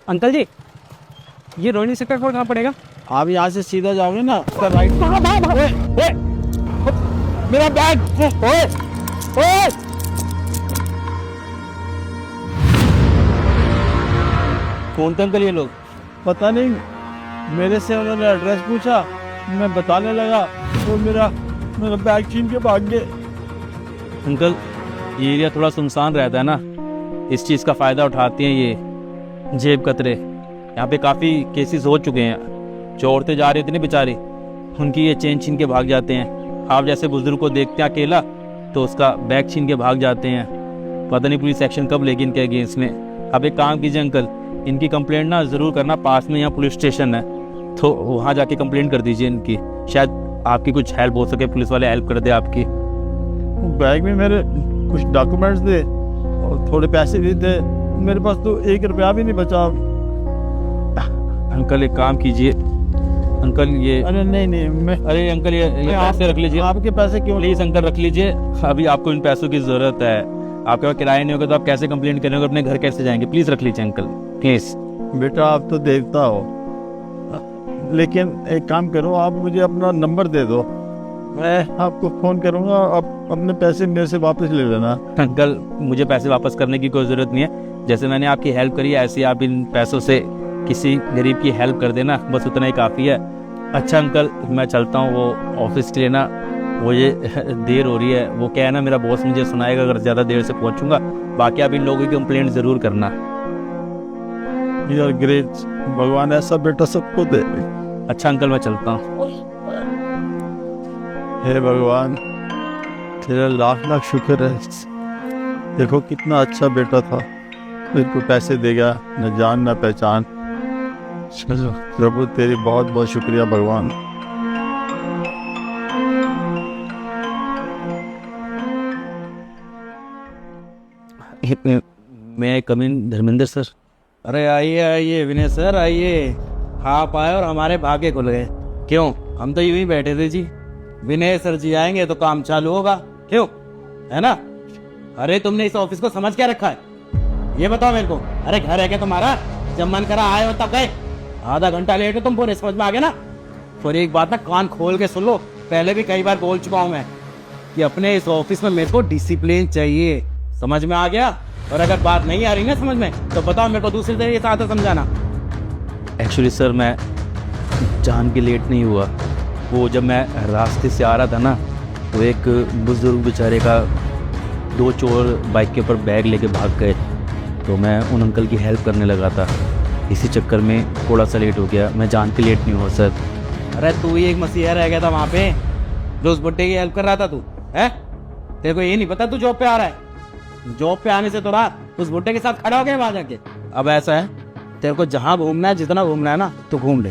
Uncle जी, ये Rohini sector code कहाँ पड़ेगा? आप यहाँ से सीधा जाओगे ना तो राइट। मेरा बैग। कौन थे अंकल ये लोग? पता नहीं, मेरे से उन्होंने एड्रेस पूछा, मैं बताने लगा तो मेरा बैग छीन के भाग गए। अंकल, ये एरिया थोड़ा सुनसान रहता है ना, इस चीज़ का फ़ायदा उठाते हैं ये जेब कतरे। यहाँ पे काफ़ी केसेस हो चुके हैं, जो औरतें जा रही थी ना बेचारी, उनकी ये चेन छीन के भाग जाते हैं। आप जैसे बुजुर्ग को देखते हैं अकेला तो उसका बैग छीन के भाग जाते हैं। पता नहीं पुलिस एक्शन कब लेगी इनके अगेंस्ट में। आप एक काम कीजिए अंकल, इनकी कंप्लेंट ना ज़रूर करना, पास में यहाँ पुलिस स्टेशन है तो वहाँ जाके कंप्लेंट कर दीजिए इनकी, शायद आपकी कुछ हेल्प हो सके, पुलिस वाले हेल्प कर दे आपकी। बैग में मेरे कुछ डॉक्यूमेंट्स थे और थोड़े पैसे भी थे, मेरे पास तो 1 रुपया भी नहीं बचा। अंकल एक काम कीजिए अंकल, ये अरे नहीं मैं, अरे अंकल ये पैसे रख लीजिए। आपके पैसे क्यों? प्लीज अंकल रख लीजिए, अभी आपको इन पैसों की जरूरत है। आपके पास किराया नहीं होगा तो आप कैसे कंप्लेंट करेंगे, अपने घर कैसे जाएंगे? प्लीज रख लीजिए अंकल प्लीज। बेटा आप तो देवता हो, लेकिन एक काम करो, आप मुझे अपना नंबर दे दो, मैं आपको फ़ोन करूँगा, आप अपने पैसे मेरे से वापस ले लेना। अंकल मुझे पैसे वापस करने की कोई ज़रूरत नहीं है, जैसे मैंने आपकी हेल्प करी है ऐसे आप इन पैसों से किसी गरीब की हेल्प कर देना, बस उतना ही काफ़ी है। अच्छा अंकल मैं चलता हूँ, वो ऑफिस के लिए ना वो ये देर हो रही है, वो क्या है ना मेरा बॉस मुझे सुनाएगा अगर ज़्यादा देर से पहुँचूंगा। बाकी आप इन लोगों की कंप्लेंट ज़रूर करना। यार ग्रेट, भगवान ऐसा बेटा सबको दे। अच्छा अंकल मैं चलता हूँ। हे भगवान तेरा लाख लाख शुक्र है, देखो कितना अच्छा बेटा था, मेरे को पैसे देगा, न जान न पहचान। प्रभु तेरी बहुत बहुत शुक्रिया भगवान। मैं कम इन धर्मेंद्र सर? अरे आइए आइए विनय सर आइए, आप आए और हमारे भागे खुल गए। क्यों, हम तो यूं ही बैठे थे जी, विनय सर जी आएंगे तो काम चालू होगा, क्यों है ना? अरे तुमने इस ऑफिस को समझ क्या रखा है ये बताओ मेरे को। अरे घर है क्या तुम्हारा? जब मन करा आए हो तब गए, आधा घंटा लेट हो तुम पूरे, समझ में आ गया ना? फिर एक बात ना कान खोल के सुन लो, पहले भी कई बार बोल चुका हूं मैं कि अपने इस ऑफिस में मेरे को डिसिप्लिन चाहिए, समझ में आ गया? और अगर बात नहीं आ रही ना समझ में तो बताओ मेरे को, दूसरे तरीके से आता समझाना। एक्चुअली सर मैं जान के लेट नहीं हुआ, वो जब मैं रास्ते से आ रहा था ना तो एक बुजुर्ग बेचारे का 2 चोर बाइक के ऊपर बैग लेके भाग गए, तो मैं उन अंकल की हेल्प करने लगा था, इसी चक्कर में थोड़ा सा लेट हो गया। मैं जान के लेट नहीं हुआ सर। अरे तू ही एक मसीहा रह गया था वहां पे, जो उस बुड्ढे की हेल्प कर रहा था तू, है? तेरे को ये नहीं पता तू जॉब पे आ रहा है? जॉब पे आने से तो रात उस बुड्ढे के साथ खड़ा हो गया वहां जाके। अब ऐसा है, तेरे को जहां घूमना है, जितना घूमना है ना तो घूम ले,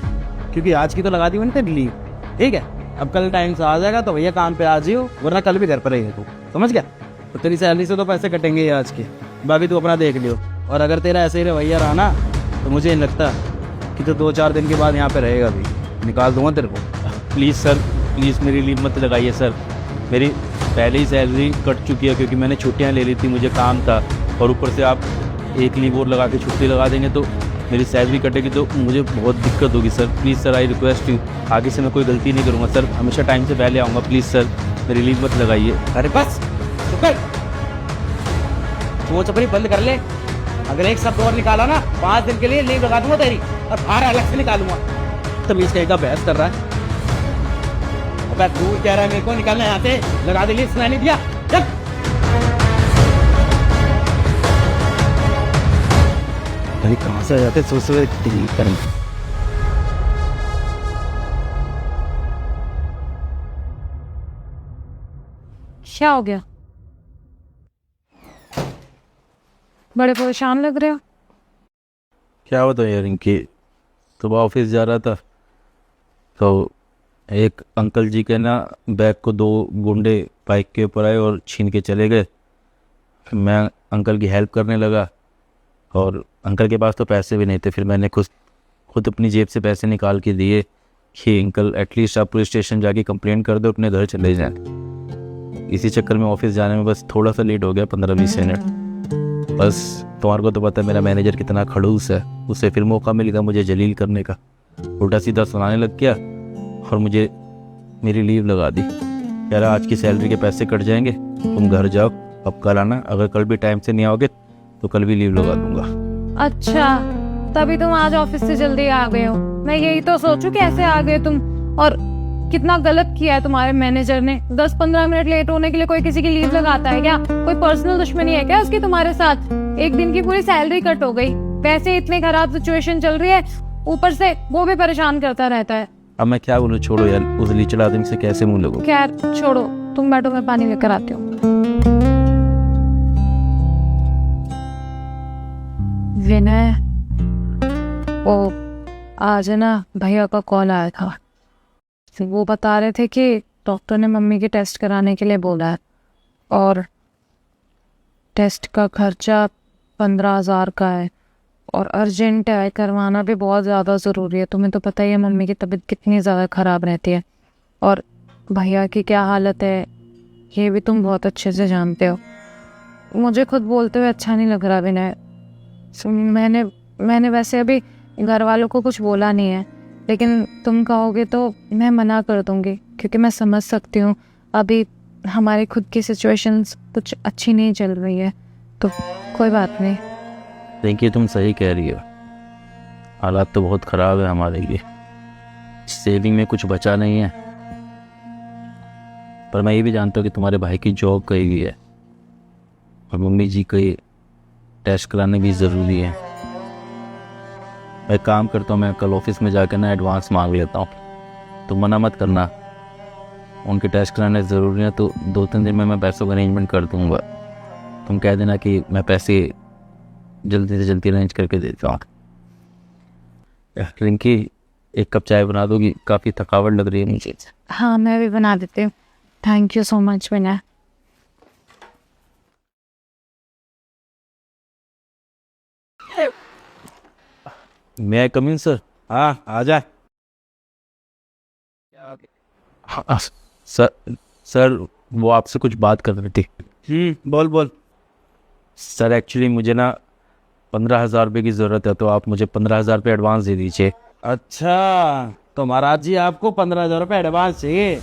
क्योंकि आज की तो लगा दी मैंने लीव, ठीक है? अब कल टाइम से आ जाएगा तो भैया काम पे आ जियो, वरना कल भी घर पर रहेगा तू, समझ गया? तो तेरी सैलरी से तो पैसे कटेंगे ही आज के, बाकी तू अपना देख लियो। और अगर तेरा ऐसे ही रवैया रहा ना तो मुझे नहीं लगता कि तो 2-4 दिन के बाद यहाँ पे रहेगा भी, निकाल दूंगा तेरे को। प्लीज़ सर प्लीज़ मेरी लीव मत लगाइए सर, मेरी पहले ही सैलरी कट चुकी है क्योंकि मैंने छुट्टियां ले ली थी, मुझे काम था, और ऊपर से आप एक लीव और लगा के छुट्टी लगा देंगे तो मेरी सैलरी कटेगी तो मुझे बहुत दिक्कत होगी sir. Please sir I request you, आगे से मैं कोई गलती नहीं करूँगा सर, हमेशा टाइम से पहले आऊँगा। प्लीज़ सर मेरी लीव मत लगाइए। अरे बस चुप कर, चोच अपनी बंद कर ले। अगर एक शब्द और निकाला ना 5 दिन के लिए लीव लगा दूंगा तेरी, और बाहर अलग से निकालूंगा। तमीज कहेगा बहस कर रहा है। अबे तू कह रहा है मेरे को निकालना यहाँ से, लगा दे लीव, सुनाई नहीं दिया? चल अरे कहाँ से आ जाते सुबह करेंगे। क्या हो गया? बड़े परेशान लग रहे हो। क्या बताऊँ यार, इनकी सुबह ऑफिस जा रहा था तो एक अंकल जी के ना बैग को 2 गुंडे बाइक के ऊपर आए और छीन के चले गए। मैं अंकल की हेल्प करने लगा और अंकल के पास तो पैसे भी नहीं थे, फिर मैंने खुद अपनी जेब से पैसे निकाल के दिए कि अंकल एटलीस्ट आप पुलिस स्टेशन जाके कंप्लेंट कर दो, अपने घर चले जाएं। इसी चक्कर में ऑफिस जाने में बस थोड़ा सा लेट हो गया, 15-20 मिनट। बस तुम्हारे को तो पता है मेरा मैनेजर कितना खड़ूस है, उसे फिर मौका मिल गया मुझे जलील करने का, उल्टा सीधा सुनाने लग गया और मुझे मेरी लीव लगा दी। कह रहा आज की सैलरी के पैसे कट जाएंगे, तुम घर जाओ, अब कल आना, अगर कल भी टाइम से नहीं आओगे तो कल भी लीव लगा दूंगा। अच्छा, तभी तुम आज ऑफिस से जल्दी आ गए हो। मैं यही तो सोचूं कैसे आ गए तुम, और कितना गलत किया है तुम्हारे मैनेजर ने। 10-15 मिनट लेट होने के लिए कोई किसी की लीव लगाता है क्या? कोई पर्सनल दुश्मनी है क्या उसकी तुम्हारे साथ? एक दिन की पूरी सैलरी कट हो गई, वैसे इतनी खराब सिचुएशन चल रही है, ऊपर से वो भी परेशान करता रहता है। अब मैं क्या बोलूँ, छोड़ो यार, उस लीचड़ आदमी से कैसे मुंह लगो। खैर छोड़ो, तुम बैठो, मैं पानी लेकर आती हूँ। विनय, वो आज है ना भैया का कॉल आया था, वो बता रहे थे कि डॉक्टर ने मम्मी के टेस्ट कराने के लिए बोला है और टेस्ट का खर्चा 15,000 का है और अर्जेंट है, करवाना भी बहुत ज़्यादा ज़रूरी है। तुम्हें तो पता ही है मम्मी की तबीयत कितनी ज़्यादा ख़राब रहती है और भैया की क्या हालत है ये भी तुम बहुत अच्छे से जानते हो। मुझे खुद बोलते हुए अच्छा नहीं लग रहा विनय। मैंने वैसे अभी घर वालों को कुछ बोला नहीं है, लेकिन तुम कहोगे तो मैं मना कर दूंगी, क्योंकि मैं समझ सकती हूँ अभी हमारी खुद की सिचुएशंस कुछ अच्छी नहीं चल रही है, तो कोई बात नहीं। देखिए तुम सही कह रही हो, हालात तो बहुत ख़राब है हमारे लिए, सेविंग में कुछ बचा नहीं है, पर मैं ये भी जानता हूँ कि तुम्हारे भाई की जॉब गई हुई है और मम्मी जी को टेस्ट कराने भी ज़रूरी है। मैं काम करता हूँ, मैं कल ऑफिस में जाकर ना एडवांस मांग लेता हूँ, तुम मना मत करना, उनके टेस्ट कराने ज़रूरी है तो 2-3 दिन में मैं पैसों का अरेंजमेंट कर दूँगा। तुम कह देना कि मैं पैसे जल्दी से जल्दी अरेंज करके देता हूँ। रिंकी, एक कप चाय बना दोगी? काफ़ी थकावट लग रही है मुझे। हाँ, मैं भी बना देती हूँ। थैंक यू सो मच विनय। मैं आई कम इन सर? हाँ आ जाए। हाँ सर वो आपसे कुछ बात कर रही थी। बोल बोल। सर एक्चुअली मुझे ना 15,000 रुपये की ज़रूरत है, तो आप मुझे 15,000 रुपये एडवांस दे दीजिए। अच्छा, तो महाराज जी आपको 15,000 रुपये एडवांस चाहिए?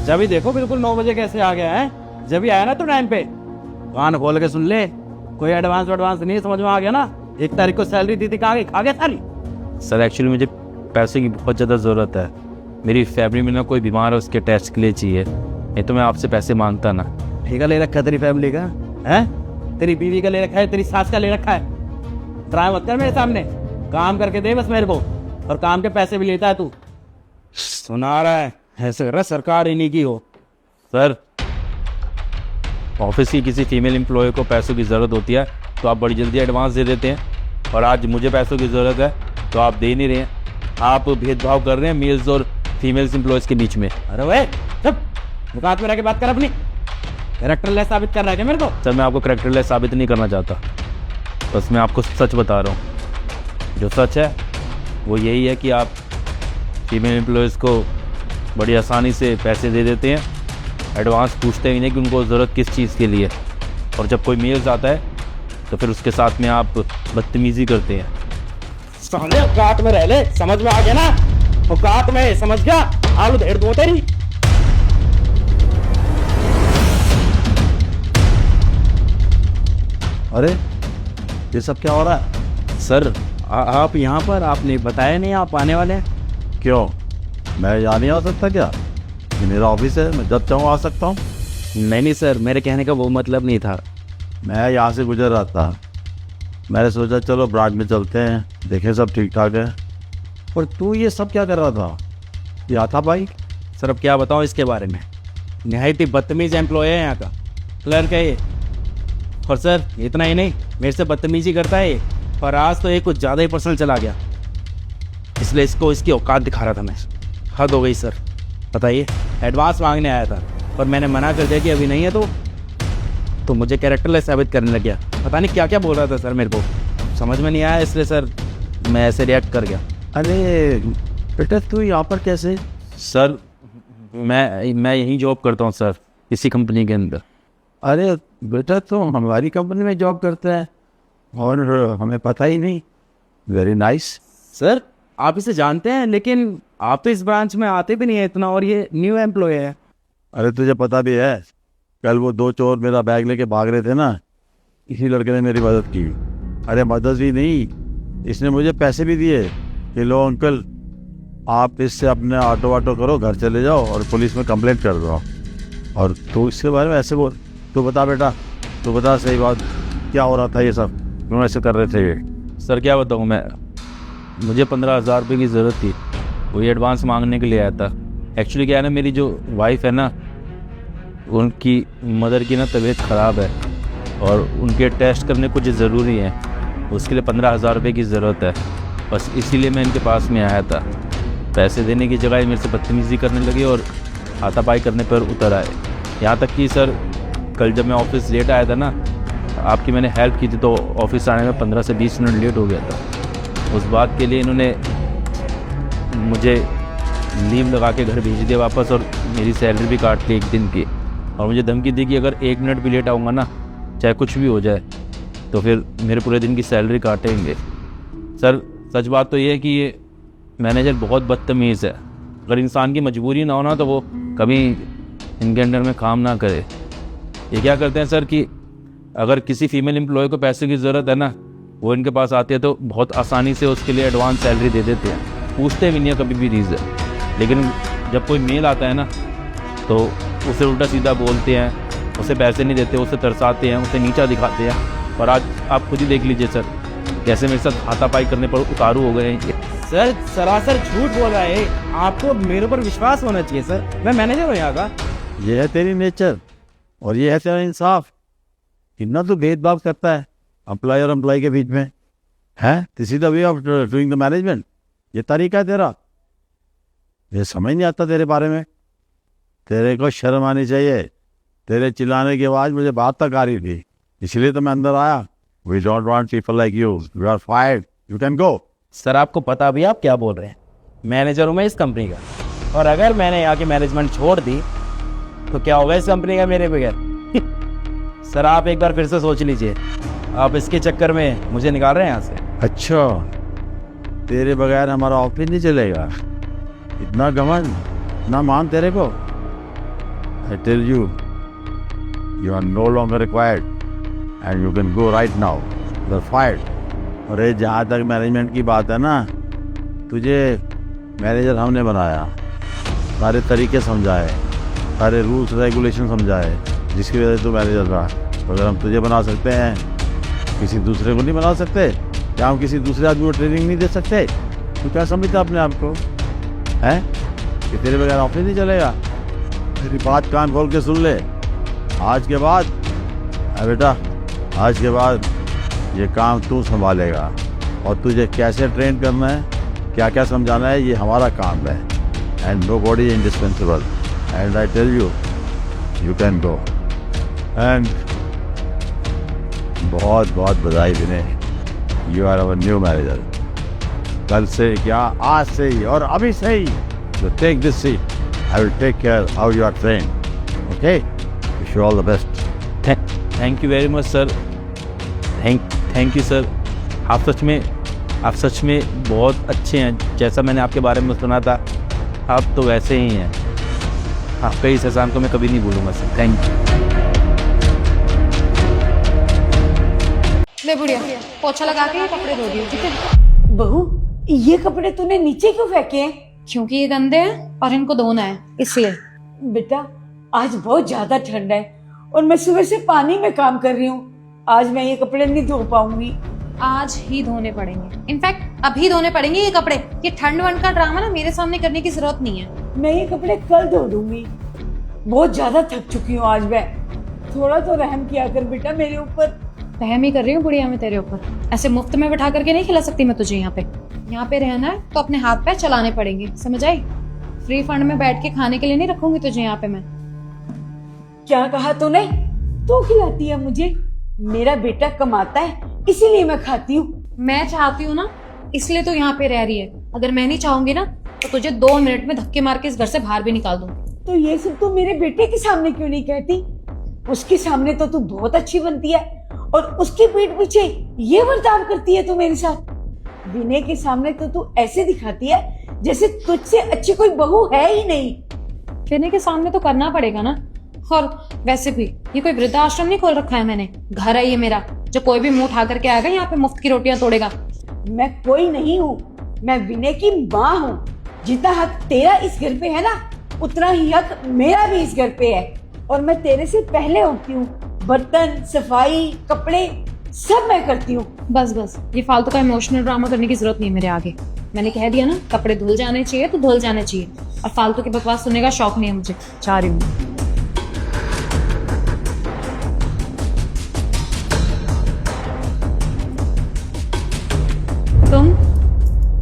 जब ही देखो बिल्कुल 9 बजे कैसे आ गया है, जब ही आया ना तो टाइम पे। कान खोल के सुन ले, कोई एडवांस नहीं, समझ में आ गया ना? 1 तारीख को सैलरी दी थी, कहाँ खा गया सारी? सर एक्चुअली मुझे पैसे की बहुत ज़्यादा ज़रूरत है, मेरी फैमिली में ना कोई बीमार है, उसके टेस्ट के लिए चाहिए, नहीं तो मैं आपसे पैसे मांगता ना। ठेका ले रखा है तेरी फैमिली का है? तेरी बीवी का ले रखा है, तेरी सास का ले रखा है? ट्राई मत कर मेरे सामने, काम करके दे बस मेरे को, और काम के पैसे भी लेता है तू। सुना रहा है ऐसे कर रहा है सरकार इन्हीं की हो। सर ऑफिस की किसी फीमेल एम्प्लॉय को पैसों की ज़रूरत होती है तो आप बड़ी जल्दी एडवांस दे देते हैं, और आज मुझे पैसों की ज़रूरत है तो आप दे नहीं रहे हैं। आप भेदभाव कर रहे हैं मेल्स और फीमेल्स एम्प्लॉयज़ के बीच में। अरे वे चुप, मुकात में रह के बात कर अपनी। कैरेक्टरलेस साबित कर रहा है क्या मेरे को? सर मैं आपको कैरेक्टरलेस साबित नहीं करना चाहता, बस मैं आपको सच बता रहा हूँ। जो सच है वो यही है कि आप फीमेल एम्प्लॉयज़ को बड़ी आसानी से पैसे दे देते हैं, एडवांस पूछते ही नहीं कि उनको ज़रूरत किस चीज़ के लिए, और जब कोई मेल्स आता है तो फिर उसके साथ में आप बदतमीज़ी करते हैं। साले औकात में रह ले, समझ में आ गया ना? औकात में, समझ गया? आलू धेड़ दो तेरी। अरे ये सब क्या हो रहा है? सर आप यहाँ पर, आपने बताया नहीं आप आने वाले हैं? क्यों, मैं यहाँ नहीं आ सकता क्या? ये मेरा ऑफिस है, मैं जब चाहूँ आ सकता हूँ। नहीं सर, मेरे कहने का वो मतलब नहीं था। मैं यहाँ से गुजर रहा था, मैंने सोचा चलो ब्रांच में चलते हैं, देखें सब ठीक ठाक है। और तू ये सब क्या कर रहा था? ये आता भाई? सर अब क्या बताऊँ इसके बारे में, नहायत ही बदतमीज एम्प्लॉय है यहाँ का, क्लर्क है ये। और सर इतना ही नहीं, मेरे से बदतमीजी करता है ये, और आज तो ये कुछ ज़्यादा ही पर्सनल चला गया, इसलिए इसको इसकी औकात दिखा रहा था मैं। हद हो गई सर। बताइए, एडवांस मांगने आया था और मैंने मना कर दिया कि अभी नहीं है, तो मुझे कैरेक्टरलेस साबित करने लग गया। पता नहीं क्या क्या बोल रहा था सर, मेरे को समझ में नहीं आया, इसलिए सर मैं ऐसे रिएक्ट कर गया। अरे बेटा तू यहाँ पर कैसे? सर मैं यहीं जॉब करता हूँ सर, इसी कंपनी के अंदर। अरे बेटा तो हमारी कंपनी में जॉब करता है, और हमें पता ही नहीं। Very nice. सर आप इसे जानते हैं, लेकिन आप तो इस ब्रांच में आते भी नहीं है इतना, और ये न्यू एम्प्लॉय है। अरे तुझे पता भी है, कल वो 2 चोर मेरा बैग लेके भाग रहे थे ना, इसी लड़के ने मेरी मदद की। अरे मदद ही नहीं, इसने मुझे पैसे भी दिए कि लो अंकल आप इससे अपने ऑटो वाटो करो, घर चले जाओ और पुलिस में कंप्लेंट कर दो। और तू इसके बारे में ऐसे बोल। तू बता बेटा, तू बता सही बात, क्या हो रहा था ये सब, क्यों ऐसे कर रहे थे ये? सर क्या बताऊँ मैं, मुझे 15,000 रुपये की ज़रूरत थी, वही एडवांस मांगने के लिए आया था। एक्चुअली क्या है ना, मेरी जो वाइफ है ना, उनकी मदर की ना तबीयत ख़राब है और उनके टेस्ट करने कुछ ज़रूरी है, उसके लिए 15,000 रुपये की ज़रूरत है। बस इसीलिए मैं इनके पास में आया था। पैसे देने की जगह मेरे से बदतमीज़ी करने लगे और हाथापाई करने पर उतर आए। यहाँ तक कि सर कल जब मैं ऑफिस लेट आया था ना, आपकी मैंने हेल्प की थी, तो ऑफिस आने में 15 से 20 मिनट लेट हो गया था। उस बात के लिए इन्होंने मुझे लीव लगा के घर भेज दिया वापस, और मेरी सैलरी भी काट ली 1 दिन की, और मुझे धमकी दी कि अगर 1 मिनट भी लेट आऊँगा ना, चाहे कुछ भी हो जाए, तो फिर मेरे पूरे दिन की सैलरी काटेंगे। सर सच बात तो ये है कि ये मैनेजर बहुत बदतमीज़ है। अगर इंसान की मजबूरी ना हो ना, तो वो कभी इनके अंडर में काम ना करे। ये क्या करते हैं सर कि अगर किसी फीमेल एम्प्लॉय को पैसे की ज़रूरत है ना, वो इनके पास आती है तो बहुत आसानी से उसके लिए एडवांस सैलरी दे देते हैं, पूछते भी नहीं है कभी भी रीज़न। लेकिन जब कोई मेल आता है ना, तो उसे उल्टा सीधा बोलते हैं, उसे पैसे नहीं देते, उसे तरसाते हैं, उसे नीचा दिखाते हैं। और आज आप खुद ही देख लीजिए सर, कैसे मेरे साथ हाथापाई करने पर उतारू हो गए हैं। सर सरासर झूठ बोल रहा है, आपको मेरे ऊपर विश्वास होना चाहिए सर, मैं मैनेजर हूँ यहाँ का। ये है तेरी नेचर और ये है तेरा इंसाफ। कितना तू भेदभाव करता है एम्प्लॉय और एम्प्लॉय के बीच में, है? This is the way of doing the management. ये तरीका है तेरा, ये समझ नहीं आता तेरे बारे में। तेरे को शर्म आनी चाहिए। तेरे चिल्लाने की आवाज़ मुझे बात तक आ रही थी, इसलिए तो मैं अंदर आया। We don't want people like you, you are fired, you can go. Sir आपको पता भी आप क्या बोल रहे हैं, मैनेजर हूँ मैं इस कंपनी का, और अगर मैंने यहाँ की मैनेजमेंट छोड़ दी तो क्या होगा इस कंपनी का मेरे बगैर। सर आप एक बार फिर से सोच लीजिए, आप इसके चक्कर में मुझे निकाल रहे हैं यहाँ से। अच्छा, तेरे बगैर हमारा ऑफिस नहीं चलेगा, इतना घमंड, इतना मान तेरे को। I tell you, you are no longer required and you can go right now, you are fired. और ये जहाँ तक मैनेजमेंट की बात है ना, तुझे मैनेजर हमने बनाया, सारे तरीके समझाए, सारे रूल्स रेगुलेशन समझाए, जिसकी वजह से तू मैनेजर रहा। अगर हम तुझे बना सकते हैं, किसी दूसरे को नहीं बना सकते? क्या हम किसी दूसरे आदमी को ट्रेनिंग नहीं दे सकते? तू क्या समझता अपने आप को, है कि तेरे बगैर ऑफिस नहीं चलेगा? मेरी बात कान खोल के सुन ले। आज के बाद बेटा, आज के बाद ये काम तू संभालेगा, और तुझे कैसे ट्रेन करना है, क्या क्या समझाना है, ये हमारा काम है। And nobody is indispensable and I tell you, you can go. And बहुत बहुत बधाई Vinay, you are our new manager. कल से क्या, आज से ही और अभी से ही, so take this seat. I will take care how you are trained. Okay? Wish you all the best. Thank you very much sir, thank you sir. आप सच में बहुत अच्छे हैं। जैसा मैंने आपके बारे में सुना था, आप तो वैसे ही हैं। आपका इस एहसान को मैं कभी नहीं भूलूंगा सर, थैंक यू। ले बुढ़िया, पोछा लगा के ये कपड़े धो दिए, ठीक है? बहू, ये कपड़े तूने नीचे क्यों फेंके हैं? क्योंकि ये गंदे हैं और इनको धोना है, इसलिए। बेटा, आज बहुत ज्यादा ठंड है और मैं सुबह से पानी में काम कर रही हूँ। आज मैं ये कपड़े नहीं धो पाऊंगी। आज ही धोने पड़ेंगे, इनफैक्ट अभी धोने पड़ेंगे ये कपड़े। ये ठंड वंड का ड्रामा ना मेरे सामने करने की जरूरत नहीं है। मैं ये कपड़े कल धो दूंगी। बहुत ज्यादा थक चुकी हूँ आज मैं। थोड़ा तो रहम किया कर बेटा मेरे ऊपर। रहम ही कर रही हूँ बुढ़िया मैं तेरे ऊपर। ऐसे मुफ्त में बैठा करके नहीं खिला सकती मैं तुझे। यहाँ पे रहना है तो अपने हाथ पैर चलाने पड़ेंगे, समझ आई? फ्री फंड में बैठ के खाने के लिए नहीं रखूंगी तुझे यहाँ पे मैं। क्या कहा तूने? तू खिलाती है मुझे? मेरा बेटा कमाता है इसीलिए मैं खाती हूँ। मैं चाहती हूँ ना, इसलिए तो यहाँ पे रह रही है। अगर मैं नहीं चाहूंगी ना, तो तुझे 2 मिनट में धक्के मार के इस घर से बाहर भी निकाल दूँ। तो ये सब तू मेरे बेटे के सामने क्यों नहीं कहती? उसके सामने तो तू बहुत अच्छी बनती है और उसकी पीठ पीछे ये बर्ताव करती है तू मेरे साथ। विनय के सामने तो तू ऐसे दिखाती है जैसे तुझसे अच्छी कोई बहू है ही नहीं। विनय के सामने तो करना पड़ेगा ना। और वैसे भी ये कोई वृद्धाश्रम नहीं खोल रखा है मैंने, घर है ये मेरा, जो कोई भी मुंह उठा करके आएगा यहाँ पे मुफ्त की रोटियां तोड़ेगा। मैं कोई नहीं हूँ, मैं विनय की माँ हूँ। जितना हक तेरा इस घर पे है ना, उतना ही हक मेरा भी इस घर पे है। और मैं तेरे से पहले उठती हूँ, बर्तन, सफाई, कपड़े सब मैं करती हूँ। बस बस, ये फालतू का इमोशनल ड्रामा करने की जरूरत नहीं मेरे आगे। मैंने कह दिया ना, कपड़े धुल जाने चाहिए तो धुल जाने चाहिए, और फालतू की बकवास सुनने का शौक नहीं है मुझे। चाह रही हूँ।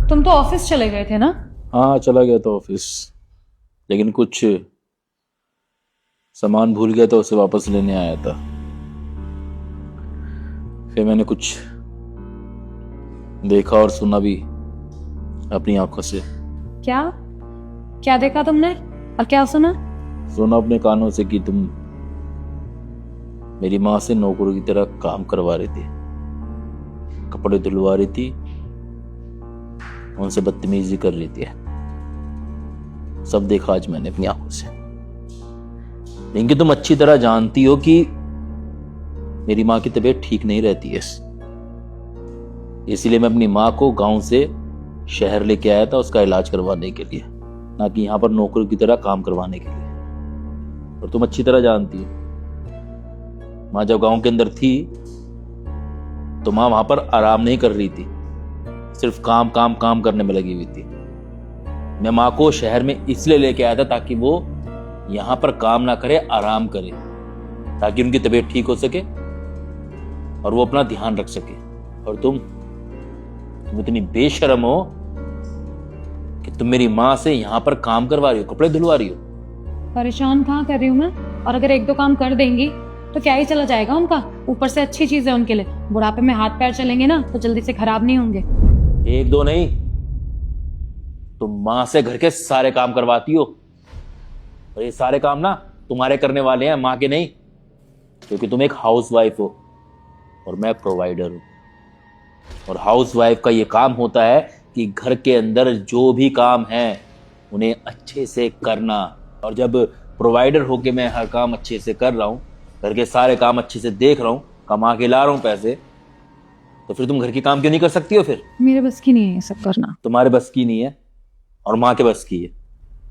तुम तो ऑफिस चले गए थे ना? हाँ चला गया था ऑफिस, लेकिन कुछ सामान भूल गया था, उसे वापस लेने आया था। फिर मैंने कुछ देखा और सुना भी अपनी आंखों से। क्या क्या देखा तुमने और क्या सुना? सुना अपने कानों से कि तुम मेरी माँ से नौकरों की तरह काम करवा रही थी, कपड़े धुलवा रही थी, उनसे बदतमीजी कर रही थी। सब देखा आज मैंने अपनी आंखों से। लेकिन तुम अच्छी तरह जानती हो कि मेरी माँ की तबीयत ठीक नहीं रहती है, इसलिए मैं अपनी माँ को गांव से शहर लेके आया था उसका इलाज करवाने के लिए, ना कि यहां पर नौकरों की तरह काम करवाने के लिए। और तुम अच्छी तरह जानती हो माँ जब गांव के अंदर थी तो माँ वहां पर आराम नहीं कर रही थी, सिर्फ काम काम काम करने में लगी हुई थी। मैं माँ को शहर में इसलिए लेके आया था ताकि वो यहां पर काम ना करे, आराम करे, ताकि उनकी तबीयत ठीक हो सके और वो अपना ध्यान रख सके। और तुम इतनी बेशर्म हो कि तुम मेरी माँ से यहां पर काम करवा रही हो, कपड़े धुलवा रही हो। परेशान कहाँ कर रही हूँ मैं? और अगर एक दो काम कर देंगी तो क्या ही चला जाएगा उनका? ऊपर से अच्छी चीज है उनके लिए, बुढ़ापे में हाथ पैर चलेंगे ना तो जल्दी से खराब नहीं होंगे। एक दो नहीं, तुम माँ से घर के सारे काम करवाती हो, और ये सारे काम ना तुम्हारे करने वाले हैं, माँ के नहीं, क्योंकि तुम एक हाउसवाइफ हो और मैं प्रोवाइडर हूं। और हाउसवाइफ का ये काम होता है कि घर के अंदर जो भी काम है उन्हें अच्छे से करना। और जब प्रोवाइडर होके मैं हर काम अच्छे से कर रहा हूं, घर के सारे काम अच्छे से देख रहा हूं, कमा के ला रहा हूं पैसे, तो फिर तुम घर के काम क्यों नहीं कर सकती हो? फिर मेरे बस की नहीं है ये सब करना। तुम्हारे बस की नहीं है और माँ के बस की है।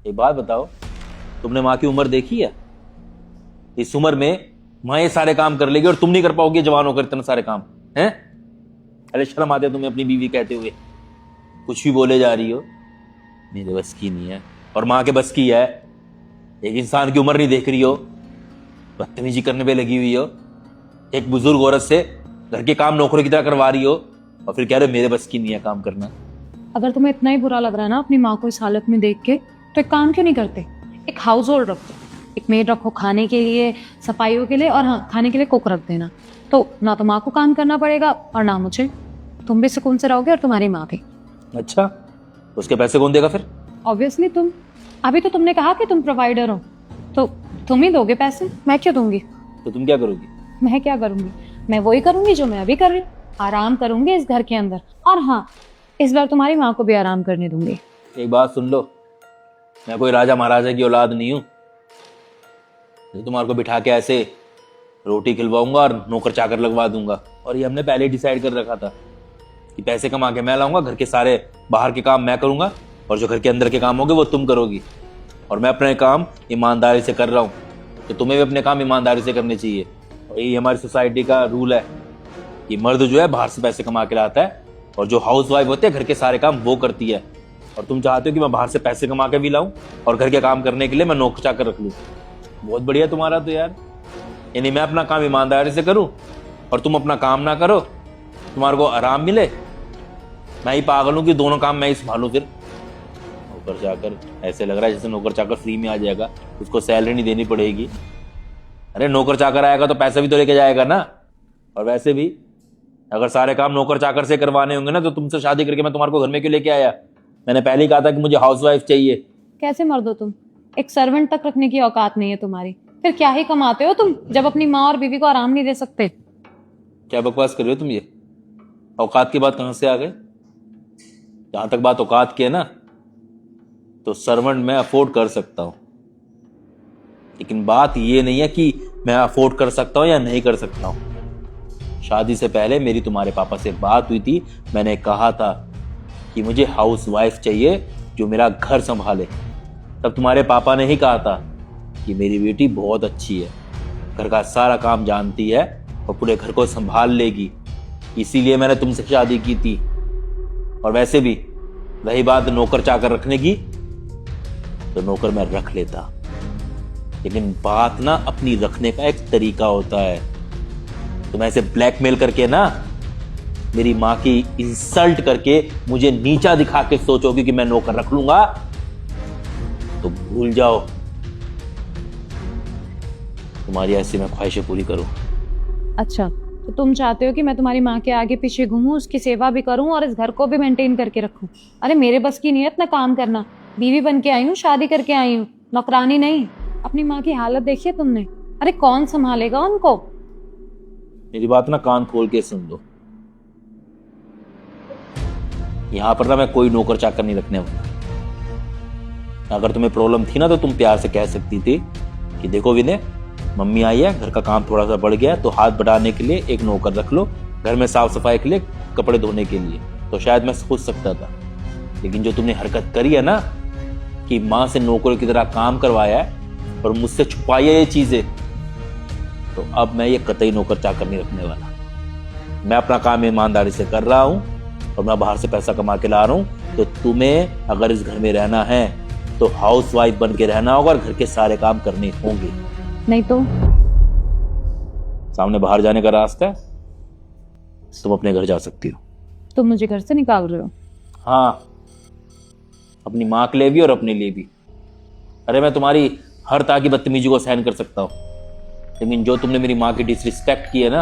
एक बात बताओ, तुमने माँ की उम्र देखी है? इस उम्र में माँ ये सारे काम कर लेगी और तुम नहीं कर पाओगे जवान होकर इतने सारे काम हैं? अरे शर्म आते तुम्हें अपनी बीवी कहते हुए, कुछ भी बोले जा रही हो। मेरे बस की नहीं है और माँ के बस की है। एक इंसान की उम्र नहीं देख रही हो, बदतमीजी करने पे लगी हुई हो, एक बुजुर्ग औरत से घर के काम नौकरों की तरह करवा रही हो, और फिर कह रहे हो मेरे बस की नहीं है काम करना। अगर तुम्हें इतना ही बुरा लग रहा है ना अपनी माँ को इस हालत में देख के, तो एक काम क्यों नहीं करते? एक हाउस होल्ड रखो, एक मेड रखो खाने के लिए, सफाइयों के लिए, और हाँ, खाने के लिए कुक रख देना। तो ना तो माँ को काम करना पड़ेगा और ना मुझे। तुम भी सुकून से रहोगे और तुम्हारी माँ भी। अच्छा, उसके पैसे कौन देगा फिर? ऑब्वियसली तुम। अभी तो तुमने कहा कि तुम प्रोवाइडर हो, तो तुम ही दोगे पैसे, मैं क्यों दूंगी? तो तुम क्या करोगी? मैं क्या करूंगी? मैं वही करूंगी जो मैं अभी कर रही हूँ, आराम करूंगी इस घर के अंदर। और हाँ, इस बार तुम्हारी माँ को भी आराम करने दूंगी। एक बात सुन लो, मैं कोई राजा महाराजा की औलाद नहीं हूं जो तुम्हारे को बिठा के ऐसे रोटी खिलवाऊंगा और नौकर चाकर लगवा दूंगा। और ये हमने पहले डिसाइड कर रखा था कि पैसे कमा के मैं लाऊंगा, घर के सारे बाहर के काम मैं करूंगा, और जो घर के अंदर के काम होंगे वो तुम करोगी। और मैं अपने काम ईमानदारी से कर रहा हूँ, तो तुम्हें भी अपने काम ईमानदारी से करने चाहिए। और ये हमारी सोसाइटी का रूल है कि मर्द जो है बाहर से पैसे कमा के लाता है, और जो हाउस वाइफ होती है घर के सारे काम वो करती है। और तुम चाहते हो कि मैं बाहर से पैसे कमा के भी लाऊं और घर के काम करने के लिए मैं नौकर चाकर रख लूं। बहुत बढ़िया तुम्हारा तो यार। यानी मैं अपना काम ईमानदारी से करूं और तुम अपना काम ना करो, तुम्हारे को आराम मिले। मैं ही पागल हूं कि दोनों काम मैं ही संभालूं। फिर नौकर चाकर, ऐसे लग रहा है जैसे नौकर चाकर फ्री में आ जाएगा, उसको सैलरी नहीं देनी पड़ेगी। अरे नौकर चाकर आएगा तो पैसा भी तो लेके जाएगा ना। और वैसे भी अगर सारे काम नौकर चाकर से करवाने होंगे ना, तो तुमसे शादी करके मैं तुम्हारे को घर में क्यों लेके आया? मैंने पहले ही कहा था कि मुझे हाउसवाइफ चाहिए। कैसे मर्द हो तुम? एक सर्वेंट तक रखने की औकात नहीं है तुम्हारी। फिर क्या ही कमाते हो तुम जब अपनी माँ और बीवी को आराम नहीं दे सकते? क्या बकवास कर रहे हो तुम ये? औकात की बात कहां से आ गए? जहां तक बात औकात की है ना, तो सर्वेंट मैं अफोर्ड कर सकता हूं, लेकिन बात ये नहीं है कि मैं अफोर्ड कर सकता हूं या नहीं कर सकता हूं। शादी से पहले मेरी तुम्हारे पापा से बात हुई थी। मैंने कहा था कि मुझे हाउस वाइफ चाहिए जो मेरा घर संभाले। तब तुम्हारे पापा ने ही कहा था कि मेरी बेटी बहुत अच्छी है, घर का सारा काम जानती है और पूरे घर को संभाल लेगी, इसीलिए मैंने तुमसे शादी की थी। और वैसे भी रही बात नौकर चाकर रखने की, तो नौकर मैं रख लेता, लेकिन बात ना अपनी रखने का एक तरीका होता है। तुम ऐसे ब्लैकमेल करके ना, मेरी मां की इंसल्ट करके मुझे नीचा दिखा के सोचोगे कि मैं नौकर रख लूंगा, तो भूल जाओ तुम्हारी ऐसी मैं ख्वाहिशें पूरी करूं। अच्छा, तो तुम चाहते हो कि मैं तुम्हारी माँ के आगे पीछे घूमूं, उसकी सेवा भी करूं और इस घर को भी मेंटेन करके रखूं? अरे मेरे बस की नहीं है इतना काम करना। बीवी बन के आई हूँ, शादी करके आई हूँ, नौकरानी नहीं। अपनी माँ की हालत देखी है तुमने? अरे कौन संभालेगा उनको? मेरी बात ना कान खोल के सुन लो। यहां पर ना मैं कोई नौकर चाकर नहीं रखने वाला। अगर तुम्हें प्रॉब्लम थी ना, तो तुम प्यार से कह सकती थी कि देखो विनय, मम्मी आई है, घर का काम थोड़ा सा बढ़ गया है, तो हाथ बढ़ाने के लिए एक नौकर रख लो, घर में साफ सफाई के लिए, कपड़े धोने के लिए, तो शायद मैं सोच सकता था। लेकिन जो तुमने हरकत करी है ना, कि माँ से नौकर की तरह काम करवाया है और मुझसे छुपाई है ये चीजें, तो अब मैं ये कतई नौकर चाकर नहीं रखने वाला। मैं अपना काम ईमानदारी से कर रहा हूं और मैं बाहर से पैसा कमा के ला रहा हूं। तो तुम्हें अगर इस घर में रहना है तो हाउस वाइफ बन के रहना होगा और घर के सारे काम करने होंगे। नहीं तो सामने बाहर जाने का रास्ता है, तुम अपने घर जा सकती हो। तुम मुझे घर से निकाल रहे हो? हाँ, अपनी माँ के लिए भी और अपने लिए भी। अरे मैं तुम्हारी हर तरह की बदतमीजी को सहन कर सकता हूँ, लेकिन जो तुमने मेरी माँ की डिसरिस्पेक्ट की है ना,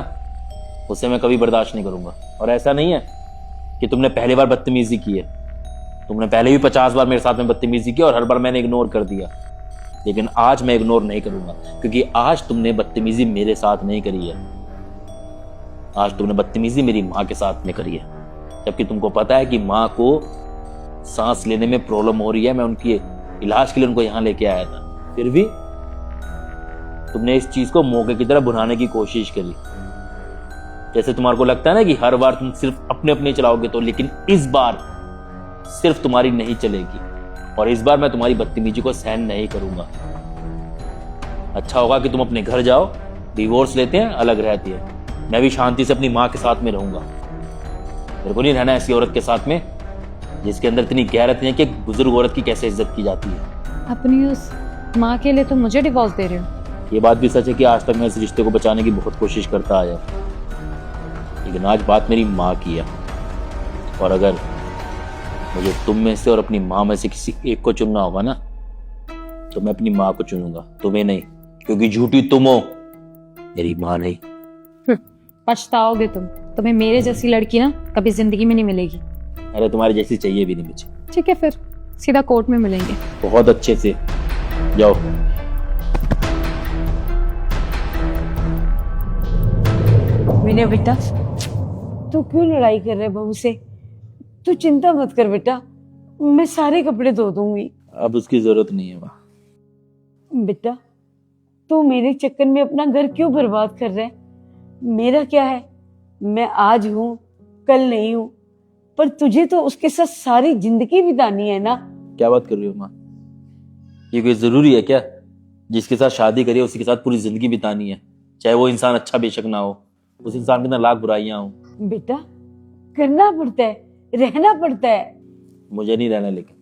उसे मैं कभी बर्दाश्त नहीं करूंगा। और ऐसा नहीं है कि तुमने पहली बार बदतमीजी की है, तुमने पहले भी 50 बार मेरे साथ में बदतमीजी की और हर बार मैंने इग्नोर कर दिया। लेकिन आज मैं इग्नोर नहीं करूंगा, क्योंकि आज तुमने बदतमीजी मेरे साथ नहीं करी है, आज तुमने बदतमीजी मेरी माँ के साथ में करी है। जबकि तुमको पता है कि माँ को सांस लेने में प्रॉब्लम हो रही है, मैं उनकी इलाज के लिए उनको यहां लेके आया था, फिर भी तुमने इस चीज को मौके की तरह भुनाने की कोशिश करी। जैसे तुम्हारे को लगता है ना कि हर बार तुम सिर्फ अपने अपने चलाओगे, तो लेकिन इस बार सिर्फ तुम्हारी नहीं चलेगी, और इस बार मैं तुम्हारी बदतमीजी को सहन नहीं करूंगा। अच्छा होगा कि तुम अपने घर जाओ, डिवोर्स लेते हैं, अलग रहती है, मैं भी शांति से अपनी माँ के साथ में रहूंगा। मेरे को नहीं रहना ऐसी औरत के साथ में जिसके अंदर इतनी गैरत नहीं है कि एक बुजुर्ग औरत की कैसे इज्जत की जाती है। अपनी उस माँ के लिए तुम मुझे डिवोर्स दे रहे हो? ये बात भी सच है कि आज तक मैं इस रिश्ते को बचाने की बहुत कोशिश करता आया, लेकिन आज बात मेरी माँ की है। और अगर मुझे तुम में से और अपनी माँ में से किसी एक को चुनना होगा ना, तो मैं अपनी माँ को चुनूंगा, तुम्हें नहीं, क्योंकि झूठी तुम हो, मेरी माँ नहीं। पछताओगे तुम। तुम्हें मेरे जैसी लड़की ना कभी जिंदगी में नहीं मिलेगी। अरे तुम्हारी जैसी चाहिए भी नहीं मुझे। ठीक है, फिर सीधा कोर्ट में मिलेंगे। बहुत अच्छे से जाओ। विनय बेटा, तू क्यों लड़ाई कर रहे बहू से? तू चिंता मत कर बेटा, मैं सारे कपड़े धो दूंगी। अब उसकी जरूरत नहीं है माँ। बेटा, तू मेरे चक्कर में अपना घर क्यों बर्बाद कर रहा है? मेरा क्या है, मैं आज हूँ कल नहीं हूँ, पर तुझे तो उसके साथ सारी जिंदगी बितानी है ना। क्या बात कर रही हो माँ? ये कोई जरूरी है क्या? जिसके साथ शादी करी है उसी के साथ पूरी जिंदगी बितानी है, चाहे वो इंसान अच्छा बेशक ना हो, उस इंसान के अंदर लाख बुराइयां हो। बेटा, करना पड़ता है, रहना पड़ता है। मुझे नहीं रहना, लेकिन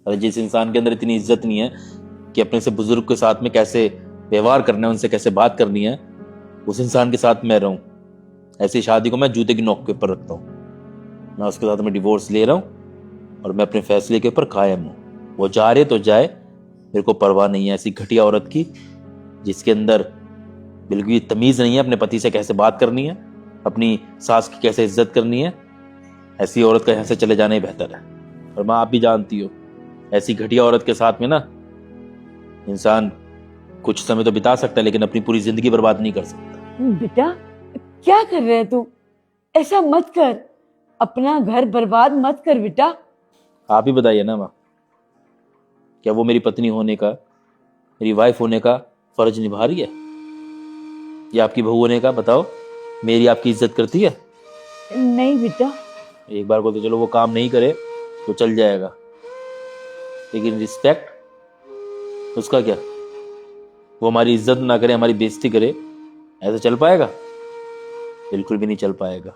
अरे जिस इंसान के अंदर इतनी इज्जत नहीं है कि अपने से बुजुर्ग के साथ में कैसे व्यवहार करना है, उनसे कैसे बात करनी है, उस इंसान के साथ मैं रहूं, ऐसी शादी को मैं जूते की नोक के ऊपर रखता हूँ। मैं उसके साथ में डिवोर्स ले रहा हूँ और मैं अपने फैसले के ऊपर कायम हूँ। वो जा रहे तो जाए, मेरे को परवाह नहीं है ऐसी घटिया औरत की जिसके अंदर बिल्कुल तमीज नहीं है अपने पति से कैसे बात करनी है, अपनी सास की कैसे इज्जत करनी है। ऐसी औरत का यहाँ से चले जाना ही बेहतर है। और माँ, आप भी जानती हो, ऐसी घटिया औरत के साथ में ना इंसान कुछ समय तो बिता सकता है, लेकिन अपनी पूरी जिंदगी बर्बाद नहीं कर सकता। बेटा, क्या कर रहे है तू? ऐसा मत कर, अपना घर बर्बाद मत कर बेटा। आप ही बताइए ना माँ, क्या वो मेरी पत्नी होने का, मेरी वाइफ होने का फर्ज निभा रही है, या आपकी बहू होने का? बताओ, मेरी आपकी इज्जत करती है? नहीं बेटा। एक बार को तो चलो वो काम नहीं करे तो चल जाएगा, लेकिन रिस्पेक्ट, उसका क्या? वो हमारी इज्जत ना करे, हमारी बेइज्जती करे, ऐसा चल पाएगा? बिल्कुल भी नहीं चल पाएगा।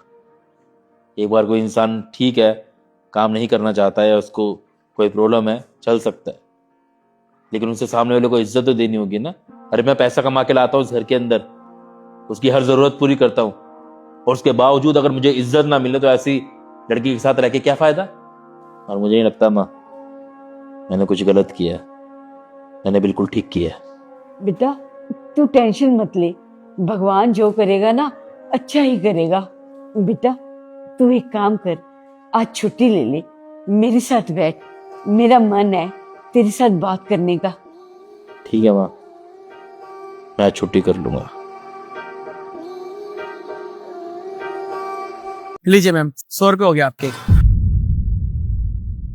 एक बार कोई इंसान ठीक है, काम नहीं करना चाहता है, उसको कोई प्रॉब्लम है, चल सकता है, लेकिन उससे सामने वाले को इज्जत तो देनी होगी ना। अरे मैं पैसा कमा के लाता हूँ उस घर के अंदर, उसकी हर जरूरत पूरी करता हूँ, और उसके बावजूद अगर मुझे इज्जत ना मिले तो ऐसी लड़की के साथ रह के क्या फायदा? और मुझे नहीं लगता माँ मैंने कुछ गलत किया है, मैंने बिल्कुल ठीक किया है। बेटा तू टेंशन मत ले, भगवान जो करेगा ना अच्छा ही करेगा। बेटा तू एक काम कर, आज छुट्टी ले ले, मेरे साथ बैठ, मेरा मन है तेरे साथ बात करने का। ठीक है माँ, मैं छुट्टी कर लूंगा। लीजिए मैम, 100 रुपये हो गया आपके।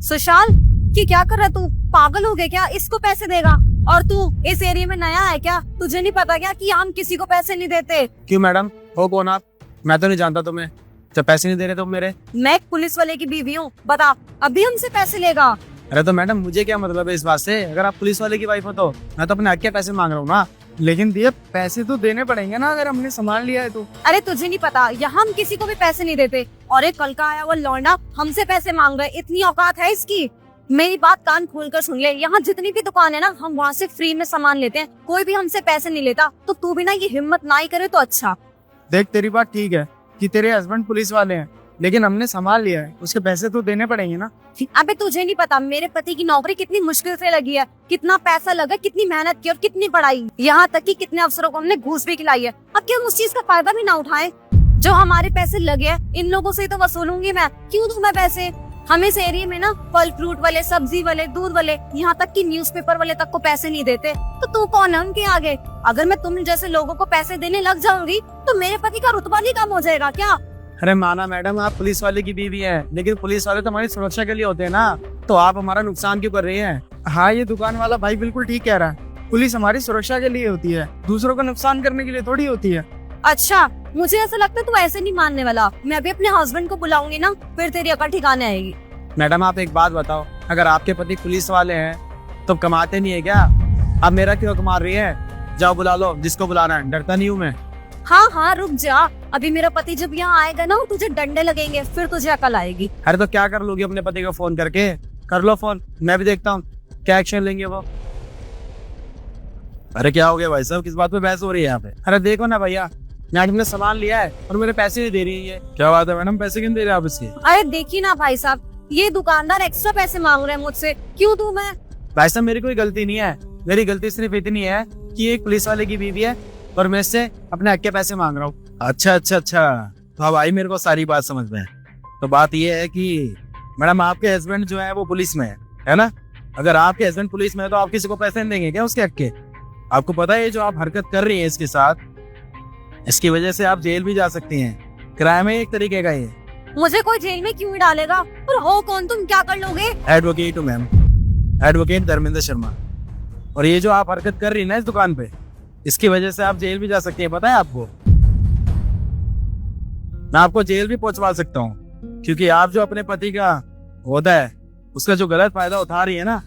सुशाल, ये क्या कर रहा तू? पागल हो गया क्या? इसको पैसे देगा? और तू इस एरिया में नया है क्या? तुझे नहीं पता क्या कि हम किसी को पैसे नहीं देते? क्यों मैडम, हो कौन आप? मैं तो नहीं जानता तुम्हें। जब पैसे नहीं दे रहे तुम मेरे। मैं एक पुलिस वाले की बीवी हूँ, बता अभी हमसे पैसे लेगा? अरे तो मैडम मुझे क्या मतलब है इस बात से? अगर आप पुलिस वाले की वाइफ हो तो मैं तो अपने हक के पैसे मांग रहा हूँ ना। लेकिन दिया पैसे तो देने पड़ेंगे ना अगर हमने सामान लिया है तो। अरे तुझे नहीं पता, यहाँ हम किसी को भी पैसे नहीं देते। और एक कल का आया हुआ लौंडा हमसे पैसे मांग रहा है, इतनी औकात है इसकी? मेरी बात कान खोल कर सुन ले, यहाँ जितनी भी दुकान है ना, हम वहाँ से फ्री में सामान लेते हैं, कोई भी हमसे पैसे नहीं लेता। तो तू भी ना ये हिम्मत ना ही करे तो अच्छा। देख तेरी बात ठीक है कि तेरे हस्बैंड पुलिस वाले हैं, लेकिन हमने सामान लिया है, उसके पैसे तो देने पड़ेंगे ना। अबे तुझे नहीं पता मेरे पति की नौकरी कितनी मुश्किल से लगी है, कितना पैसा लगा, कितनी मेहनत की और कितनी पढ़ाई, यहाँ तक कि कितने अफसरों को हमने घूस भी खिलाई है। अब क्यों उस चीज का फायदा भी ना उठाएं? जो हमारे पैसे लगे हैं इन लोगों से तो वसूलूंगी मैं, क्यों दूं मैं पैसे? हम इस एरिया में ना फल फ्रूट वाले, सब्जी वाले, दूध वाले, यहाँ तक कि न्यूज़पेपर वाले तक को पैसे नहीं देते। तो तू कौन है उनके आगे? अगर मैं तुम जैसे लोगों को पैसे देने लग जाऊंगी तो मेरे पति का रुतबा नहीं कम हो जाएगा क्या? अरे माना मैडम, आप पुलिस वाले की बीवी हैं, लेकिन पुलिस वाले तो हमारी सुरक्षा के लिए होते हैं ना, तो आप हमारा नुकसान क्यों कर रही हैं? हाँ, ये दुकान वाला भाई बिल्कुल ठीक कह रहा है, पुलिस हमारी सुरक्षा के लिए होती है, दूसरों का नुकसान करने के लिए थोड़ी होती है। अच्छा, मुझे ऐसा लगता है तू ऐसे नहीं मानने वाला। मैं अभी अपने हस्बैंड को बुलाऊंगी ना, फिर तेरी अकल ठिकाने आएगी। मैडम आप एक बात बताओ, अगर आपके पति पुलिस वाले हैं तो कमाते नहीं है क्या? आप मेरा क्यों कमा रही है? जाओ बुला लो जिसको बुलाना है, डरता नहीं हूँ मैं। हाँ हाँ रुक जा, अभी मेरा पति जब यहाँ आएगा ना तुझे डंडे लगेंगे, फिर तुझे अकल आएगी। अरे तो क्या कर लोगी अपने पति को फोन करके? कर लो फोन, मैं भी देखता हूँ क्या एक्शन लेंगे वो। अरे क्या हो गया भाई साहब, किस बात पे बहस हो रही है यहाँ पे? अरे देखो ना भैया, मैडम ने सामान लिया है और मेरे पैसे नहीं दे रही है। क्या बात है मैडम, पैसे क्यों दे रहे हैं आप इसके? अरे देखिए ना भाई साहब, ये दुकानदार एक्स्ट्रा पैसे मांग रहे हैं मुझसे, क्यों दूं मैं? भाई साहब मेरी कोई गलती नहीं है, मेरी गलती सिर्फ इतनी है कि एक पुलिस वाले की बीवी है और मैं इससे अपने हक के पैसे मांग रहा हूँ। अच्छा अच्छा अच्छा, तो अब आई मेरे को सारी बात समझ में। तो बात ये है कि मैडम आपके हस्बैंड जो है वो पुलिस में है ना? अगर आपके हस्बैंड पुलिस में है तो आप किसी को पैसे नहीं देंगे क्या उसके हक के? आपको पता है जो आप हरकत कर रही है इसके साथ, इसकी वजह से आप जेल भी जा सकती हैं। क्राइम है एक तरीके का ये। मुझे कोई जेल में क्यों डालेगा? और हो कौन तुम, क्या कर लोगे? एडवोकेट हूँ मैम, एडवोकेट धर्मेंद्र शर्मा। और ये जो आप हरकत कर रही है ना इस दुकान पे, इसकी वजह से आप जेल भी जा सकती हैं, पता है आपको? मैं आपको जेल भी पहुंचवा सकता हूँ, क्योंकि आप जो अपने पति का ओहदा है उसका जो गलत फायदा उठा रही है ना,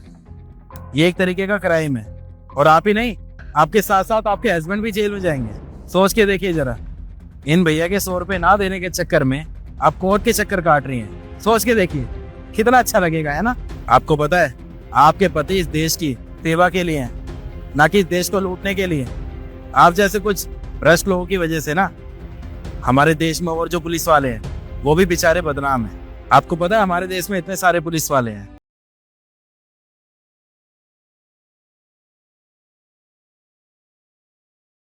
ये एक तरीके का क्राइम है। और आप ही नहीं, आपके साथ साथ आपके हस्बैंड भी जेल में जाएंगे। सोच के देखिए जरा, इन भैया के 100 रुपए ना देने के चक्कर में आप कोर्ट के चक्कर काट रही हैं। सोच के देखिए कितना अच्छा लगेगा, है ना? आपको पता है आपके पति इस देश की सेवा के लिए हैं, ना कि इस देश को लूटने के लिए। आप जैसे कुछ भ्रष्ट लोगों की वजह से ना हमारे देश में और जो पुलिस वाले हैं वो भी बेचारे बदनाम हैं। आपको पता है हमारे देश में इतने सारे पुलिस वाले हैं,